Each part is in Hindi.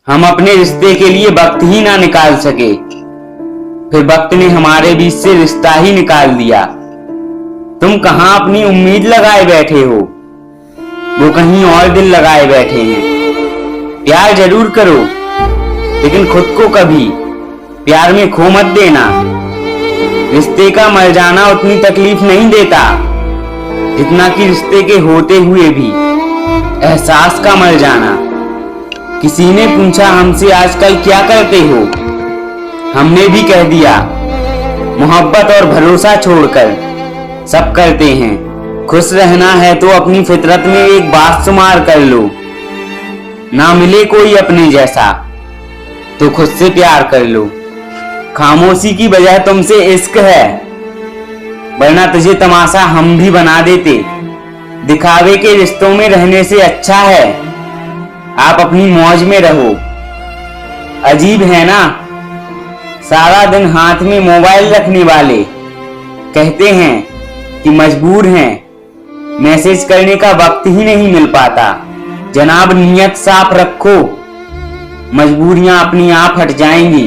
हम अपने रिश्ते के लिए वक्त ही ना निकाल सके, फिर वक्त ने हमारे बीच से रिश्ता ही निकाल दिया। तुम कहां अपनी उम्मीद लगाए बैठे हो, वो कहीं और दिल लगाए बैठे हैं। प्यार जरूर करो, लेकिन खुद को कभी प्यार में खो मत देना। रिश्ते का मर जाना उतनी तकलीफ नहीं देता जितना कि रिश्ते के होते हुए भी एहसास का मर जाना। किसी ने पूछा हमसे आजकल क्या करते हो, हमने भी कह दिया मोहब्बत और भरोसा छोड़कर सब करते हैं। खुश रहना है तो अपनी फितरत में एक बात शुमार कर लो, ना मिले कोई अपने जैसा तो खुद से प्यार कर लो। खामोशी की वजह तुमसे इश्क है, वरना तुझे तमाशा हम भी बना देते। दिखावे के रिश्तों में रहने से अच्छा है आप अपनी मौज में रहो। अजीब है ना, सारा दिन हाथ में मोबाइल रखने वाले कहते हैं कि मजबूर हैं, मैसेज करने का वक्त ही नहीं मिल पाता। जनाब नियत साफ रखो, मजबूरियां अपनी आप हट जाएंगी।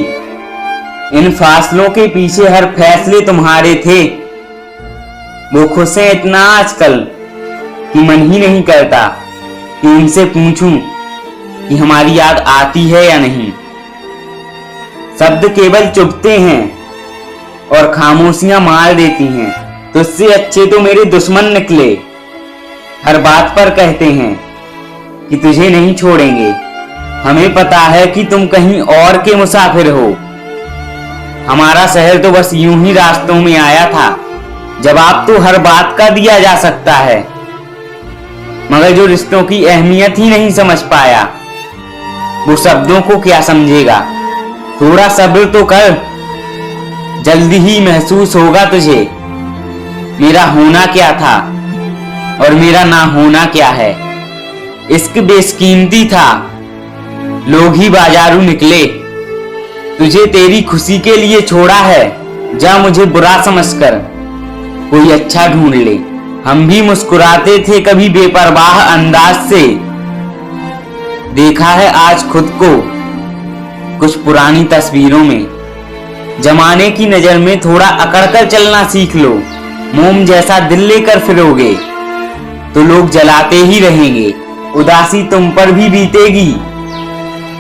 इन फासलों के पीछे हर फैसले तुम्हारे थे। वो खुश हैं इतना आजकल कि मन ही नहीं करता कि उनसे पूछूं कि हमारी याद आती है या नहीं। शब्द केवल चुभते हैं और खामोशियां मार देती हैं। तुझसे अच्छे तो मेरे दुश्मन निकले, हर बात पर कहते हैं कि तुझे नहीं छोड़ेंगे। हमें पता है कि तुम कहीं और के मुसाफिर हो। हमारा शहर तो बस यूं ही रास्तों में आया था। जवाब तो हर बात का दिया जा सकता है, मगर जो रिश्तों की अहमियत ही नहीं समझ पाया वो शब्दों को क्या समझेगा। थोड़ा सब्र तो कर, जल्दी ही महसूस होगा तुझे मेरा होना क्या था और मेरा ना होना क्या है। इश्क बेशकीमती था, लोग ही बाजारू निकले। तुझे तेरी खुशी के लिए छोड़ा है, जा मुझे बुरा समझकर कोई अच्छा ढूंढ ले। हम भी मुस्कुराते थे कभी बेपरवाह अंदाज से, देखा है आज खुद को कुछ पुरानी तस्वीरों में। जमाने की नजर में थोड़ा अकड़कर चलना सीख लो। मोम जैसा दिल लेकर फिरोगे तो लोग जलाते ही रहेंगे। उदासी तुम पर भी बीतेगी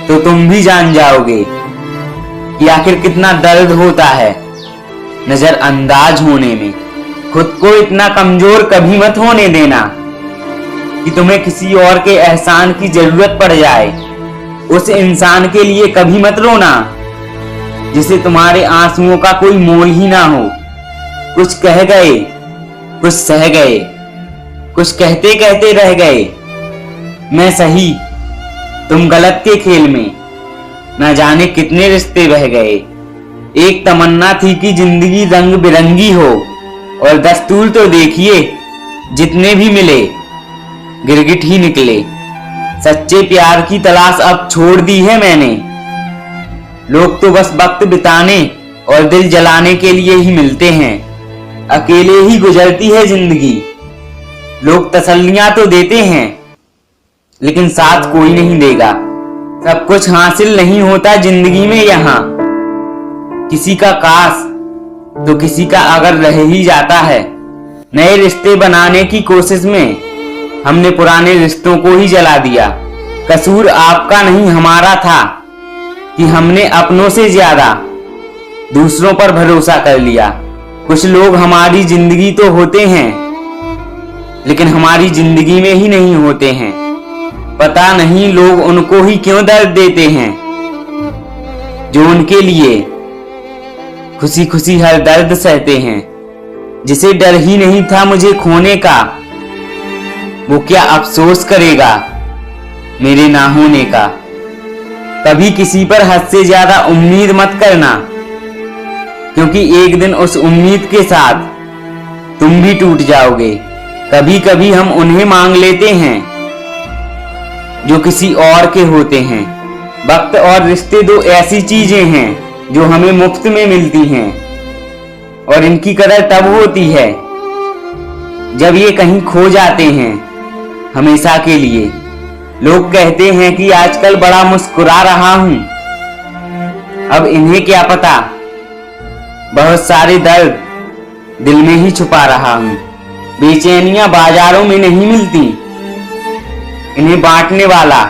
तो तुम भी जान जाओगे कि आखिर कितना दर्द होता है नजरअंदाज होने में। खुद को इतना कमजोर कभी मत होने देना कि तुम्हें किसी और के एहसान की जरूरत पड़ जाए। उस इंसान के लिए कभी मत रोना जिसे तुम्हारे आंसुओं का कोई मोल ही ना हो। कुछ कह गए, कुछ सह गए, कुछ कहते कहते रह गए। मैं सही, तुम गलत के खेल में न जाने कितने रिश्ते बह गए। एक तमन्ना थी कि जिंदगी रंग बिरंगी हो, और दस्तूर तो देखिए जितने भी मिले गिरगिट ही निकले। सच्चे प्यार की तलाश अब छोड़ दी है मैंने। लोग तो बस वक्त बिताने और दिल जलाने के लिए ही मिलते हैं। अकेले ही गुजरती है जिंदगी। लोग तसल्लियां तो देते हैं लेकिन साथ कोई नहीं देगा। सब कुछ हासिल नहीं होता जिंदगी में यहाँ, किसी का काश तो किसी का अगर रह ही जाता है। नए रिश्ते बनाने की कोशिश में हमने पुराने रिश्तों को ही जला दिया। कसूर आपका नहीं हमारा था कि हमने अपनों से ज्यादा दूसरों पर भरोसा कर लिया। कुछ लोग हमारी जिंदगी तो होते हैं लेकिन हमारी जिंदगी में ही नहीं होते हैं। पता नहीं लोग उनको ही क्यों दर्द देते हैं जो उनके लिए खुशी खुशी हर दर्द सहते हैं। जिसे डर ही नहीं था मुझे खोने का, वो क्या अफसोस करेगा मेरे ना होने का। कभी किसी पर हद से ज्यादा उम्मीद मत करना, क्योंकि एक दिन उस उम्मीद के साथ तुम भी टूट जाओगे। कभी कभी हम उन्हें मांग लेते हैं जो किसी और के होते हैं। वक्त और रिश्ते दो ऐसी चीजें हैं जो हमें मुफ्त में मिलती हैं, और इनकी कदर तब होती है जब ये कहीं खो जाते हैं हमेशा के लिए। लोग कहते हैं कि आजकल बड़ा मुस्कुरा रहा हूं। अब इन्हें क्या पता, बहुत सारे दर्द दिल में ही छुपा रहा हूं। बेचैनियां बाजारों में नहीं मिलती, इन्हें बांटने वाला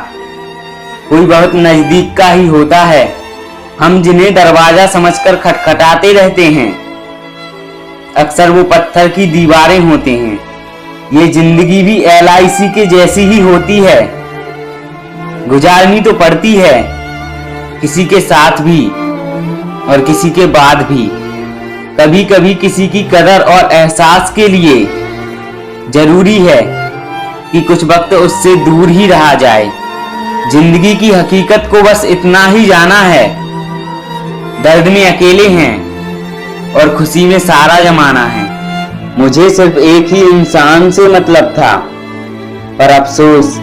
कोई बहुत नजदीक का ही होता है। हम जिन्हें दरवाजा समझकर खटखटाते रहते हैं, अक्सर वो पत्थर की दीवारें होते हैं। ये जिंदगी भी LIC के जैसी ही होती है, गुजारनी तो पड़ती है, किसी के साथ भी और किसी के बाद भी। कभी कभी किसी की कदर और एहसास के लिए जरूरी है कि कुछ वक्त उससे दूर ही रहा जाए। जिंदगी की हकीकत को बस इतना ही जाना है, दर्द में अकेले हैं और खुशी में सारा जमाना है। मुझे सिर्फ एक ही इंसान से मतलब था, पर अफसोस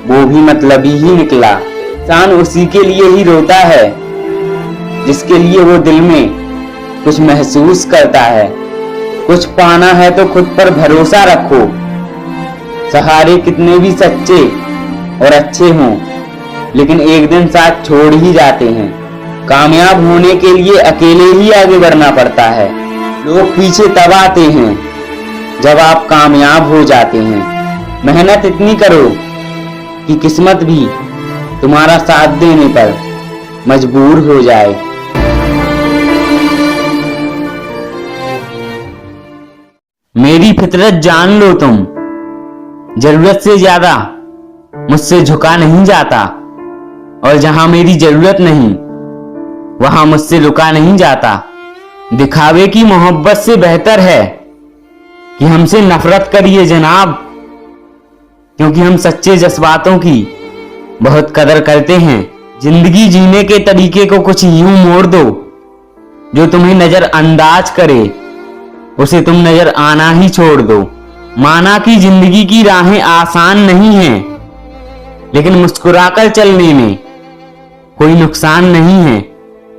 वो भी मतलबी ही निकला। इंसान उसी के लिए ही रोता है जिसके लिए वो दिल में कुछ महसूस करता है। कुछ पाना है तो खुद पर भरोसा रखो। सहारे कितने भी सच्चे और अच्छे हों, लेकिन एक दिन साथ छोड़ ही जाते हैं। कामयाब होने के लिए अकेले ही आगे बढ़ना पड़ता है। लोग पीछे तब आते हैं जब आप कामयाब हो जाते हैं। मेहनत इतनी करो कि किस्मत भी तुम्हारा साथ देने पर मजबूर हो जाए। मेरी फितरत जान लो तुम, जरूरत से ज्यादा मुझसे झुका नहीं जाता, और जहां मेरी जरूरत नहीं वहां मुझसे रुका नहीं जाता। दिखावे की मोहब्बत से बेहतर है कि हमसे नफरत करिए जनाब, क्योंकि हम सच्चे जज्बातों की बहुत कदर करते हैं। जिंदगी जीने के तरीके को कुछ यूं मोड़ दो, जो तुम्हें नजरअंदाज करे उसे तुम नजर आना ही छोड़ दो। माना कि जिंदगी की राहें आसान नहीं हैं, लेकिन मुस्कुराकर चलने में कोई नुकसान नहीं है।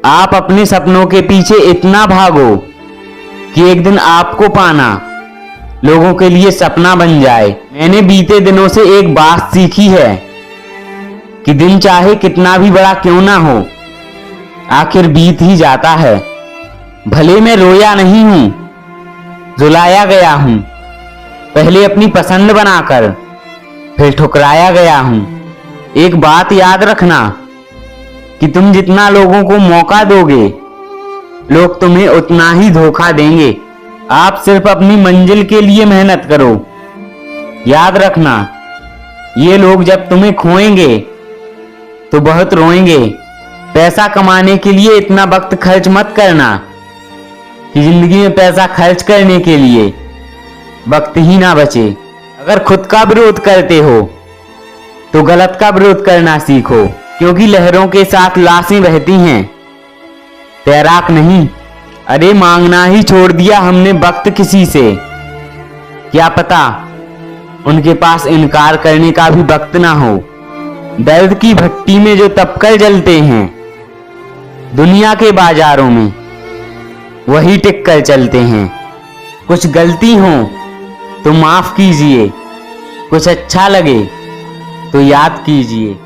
आप अपने सपनों के पीछे इतना भागो कि एक दिन आपको पाना लोगों के लिए सपना बन जाए। मैंने बीते दिनों से एक बात सीखी है कि दिन चाहे कितना भी बड़ा क्यों ना हो, आखिर बीत ही जाता है। भले मैं रोया नहीं हूं, रुलाया गया हूं। पहले अपनी पसंद बनाकर फिर ठुकराया गया हूं। एक बात याद रखना कि तुम जितना लोगों को मौका दोगे, लोग तुम्हें उतना ही धोखा देंगे। आप सिर्फ अपनी मंजिल के लिए मेहनत करो। याद रखना, ये लोग जब तुम्हें खोएंगे तो बहुत रोएंगे। पैसा कमाने के लिए इतना वक्त खर्च मत करना कि जिंदगी में पैसा खर्च करने के लिए वक्त ही ना बचे। अगर खुद का विरोध करते हो तो गलत का विरोध करना सीखो, क्योंकि लहरों के साथ लाशें बहती हैं, तैराक नहीं। अरे मांगना ही छोड़ दिया हमने वक्त किसी से, क्या पता उनके पास इनकार करने का भी वक्त ना हो। दर्द की भट्टी में जो तपकर जलते हैं, दुनिया के बाजारों में वही टिक कर चलते हैं। कुछ गलती हो तो माफ कीजिए, कुछ अच्छा लगे तो याद कीजिए।